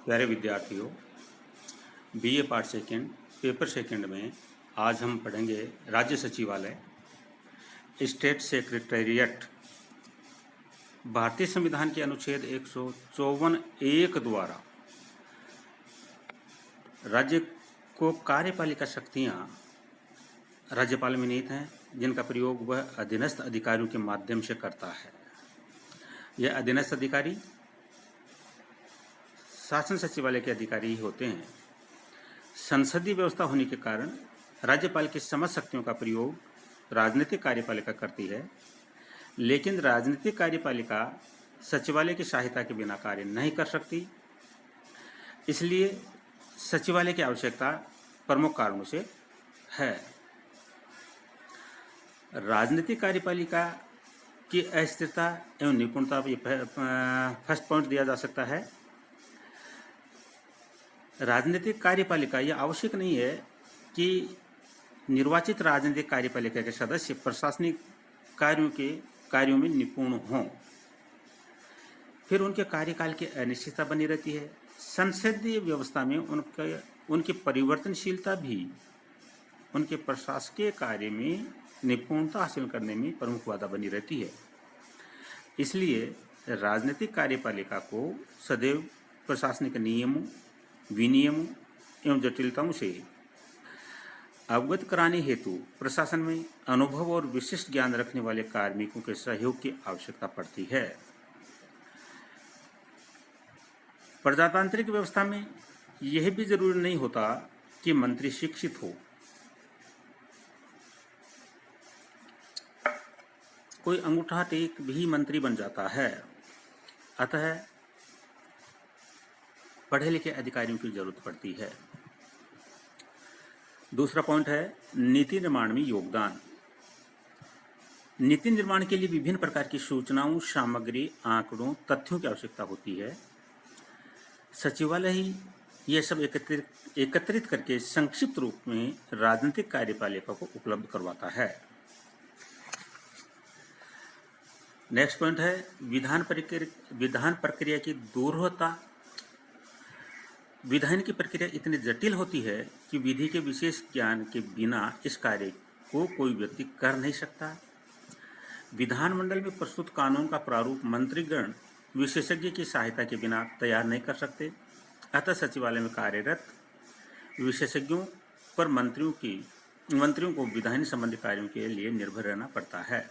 प्यारे विद्यार्थियों, BA part second paper second में आज हम पढ़ेंगे राज्य सचिवालय, स्टेट सेक्रेटेरिएट। भारतीय संविधान के अनुच्छेद 154(1) द्वारा राज्य को कार्यपालिका शक्तियां राज्यपाल में निहित हैं, जिनका प्रयोग वह अधीनस्थ अधिकारियों के माध्यम से करता है। यह अधीनस्थ अधिकारी शासन सचिवालय के अधिकारी ही होते हैं। संसदीय व्यवस्था होने के कारण राज्यपाल की समस्त शक्तियों का प्रयोग राजनीतिक कार्यपालिका करती है, लेकिन राजनीतिक कार्यपालिका सचिवालय की सहायता के बिना कार्य नहीं कर सकती। इसलिए सचिवालय की आवश्यकता प्रमुख कारणों से है। राजनीतिक कार्यपालिका की अस्थिरता एवं निपुणता, फर्स्ट पॉइंट दिया जा सकता है। राजनीतिक कार्यपालिका यह आवश्यक नहीं है कि निर्वाचित राजनीतिक कार्यपालिका के सदस्य प्रशासनिक कार्यों में निपुण हों, फिर उनके कार्यकाल की अनिश्चितता बनी रहती है। संसदीय व्यवस्था में उनकी परिवर्तनशीलता भी उनके प्रशासकीय कार्य में निपुणता हासिल करने में प्रमुख बाधा बनी रहती है। इसलिए राजनीतिक कार्यपालिका को सदैव प्रशासनिक नियमों, विनियमों एवं जटिलताओं से अवगत कराने हेतु प्रशासन में अनुभव और विशिष्ट ज्ञान रखने वाले कार्मिकों के सहयोग की आवश्यकता पड़ती है। प्रजातांत्रिक व्यवस्था में यह भी जरूरी नहीं होता कि मंत्री शिक्षित हो। कोई अंगूठा टेक भी मंत्री बन जाता है। अतः पढ़े लिखे अधिकारियों की जरूरत पड़ती है। दूसरा पॉइंट है नीति निर्माण में योगदान। नीति निर्माण के लिए विभिन्न प्रकार की सूचनाओं, सामग्री, आंकड़ों, तथ्यों की आवश्यकता होती है। सचिवालय ही यह सब एकत्रित करके संक्षिप्त रूप में राजनीतिक कार्यपालिका को उपलब्ध करवाता है। नेक्स्ट पॉइंट है विधान प्रक्रिया की दूरता। विधान की प्रक्रिया इतनी जटिल होती है कि विधि के विशेष ज्ञान के बिना इस कार्य को कोई व्यक्ति कर नहीं सकता। विधानमंडल में प्रस्तुत कानून का प्रारूप मंत्रीगण विशेषज्ञ की सहायता के बिना तैयार नहीं कर सकते। अतः सचिवालय में कार्यरत विशेषज्ञों पर मंत्रियों को विधान संबंधी कार्यों के लिए निर्भर रहना पड़ता है।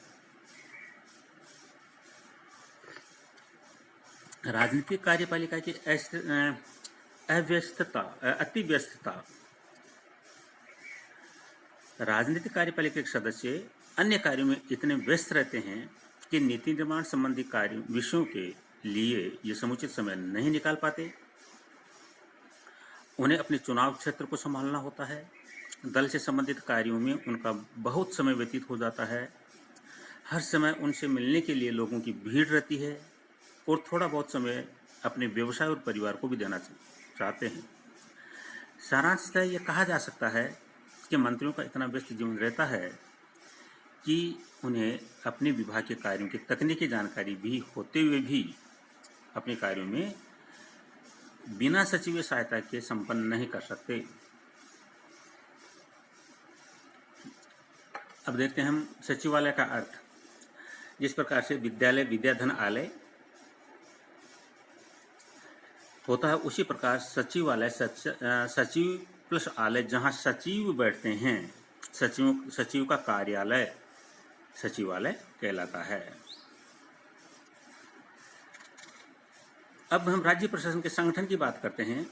राजनीतिक कार्यपालिका की अतिव्यस्तता। राजनीतिक कार्यपालिका के सदस्य अन्य कार्यों में इतने व्यस्त रहते हैं कि नीति निर्माण संबंधी विषयों के लिए ये समुचित समय नहीं निकाल पाते। उन्हें अपने चुनाव क्षेत्र को संभालना होता है। दल से संबंधित कार्यों में उनका बहुत समय व्यतीत हो जाता है। हर समय उनसे मिलने के लिए लोगों की भीड़ रहती है और थोड़ा बहुत समय अपने व्यवसाय और परिवार को भी देना चाहते हैं। सारांशतः यह कहा जा सकता है कि मंत्रियों का इतना व्यस्त जीवन रहता है कि उन्हें अपने विभाग के कार्यों की तकनीकी जानकारी भी होते हुए भी अपने कार्यों में बिना सचिवीय सहायता के संपन्न नहीं कर सकते। अब देखते हैं हम सचिवालय का अर्थ। जिस प्रकार से विद्यालय विद्याधन आलय होता है, उसी प्रकार सचिवालय सचिव प्लस आलय, जहाँ सचिव बैठते हैं, सचिव का कार्यालय सचिवालय कहलाता है। अब हम राज्य प्रशासन के संगठन की बात करते हैं।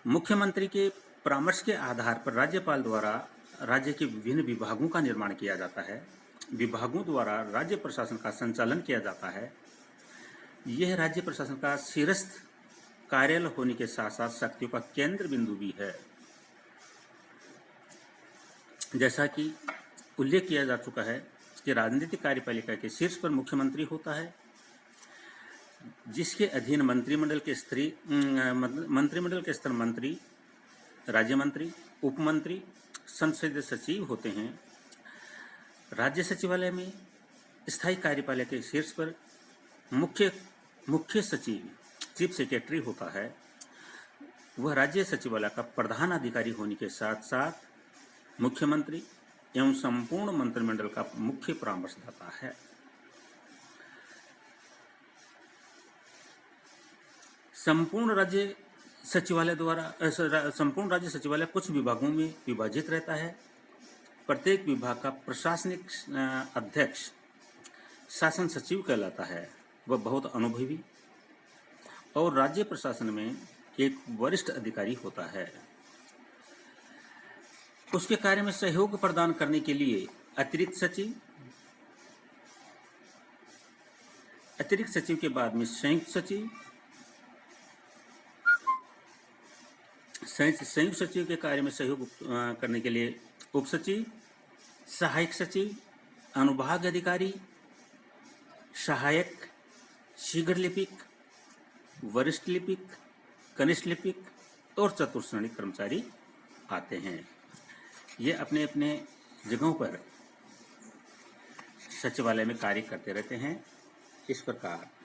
मुख्यमंत्री के परामर्श के आधार पर राज्यपाल द्वारा राज्य के विभिन्न विभागों का निर्माण किया जाता है। विभागों द्वारा राज्य प्रशासन का संचालन किया जाता है। यह राज्य प्रशासन का शीर्षस्थ कार्यालय होने के साथ साथ शक्तियों का केंद्र बिंदु भी है। जैसा कि उल्लेख किया जा चुका है कि राजनीतिक कार्यपालिका के शीर्ष पर मुख्यमंत्री होता है, जिसके अधीन मंत्रिमंडल के स्तर मंत्री, राज्य मंत्री, उपमंत्री, संसदीय सचिव होते हैं। राज्य सचिवालय में स्थायी कार्यपालिका के शीर्ष पर मुख्य सचिव चीफ सेक्रेटरी होता है वह राज्य सचिवालय का प्रधान अधिकारी होने के साथ साथ मुख्यमंत्री एवं संपूर्ण मंत्रिमंडल का मुख्य परामर्शदाता है। संपूर्ण राज्य सचिवालय कुछ विभागों में विभाजित रहता है। प्रत्येक विभाग का प्रशासनिक अध्यक्ष शासन सचिव कहलाता है। वह बहुत अनुभवी और राज्य प्रशासन में एक वरिष्ठ अधिकारी होता है। उसके कार्य में सहयोग प्रदान करने के लिए अतिरिक्त सचिव के बाद में संयुक्त सचिव के कार्य में सहयोग करने के लिए उप सचिव, सहायक सचिव, अनुभाग अधिकारी, सहायक, शीघ्र लिपिक, वरिष्ठ लिपिक, कनिष्ठ लिपिक और चतुर्श्रेणी कर्मचारी आते हैं। ये अपने अपने जगहों पर सचिवालय में कार्य करते रहते हैं। इस प्रकार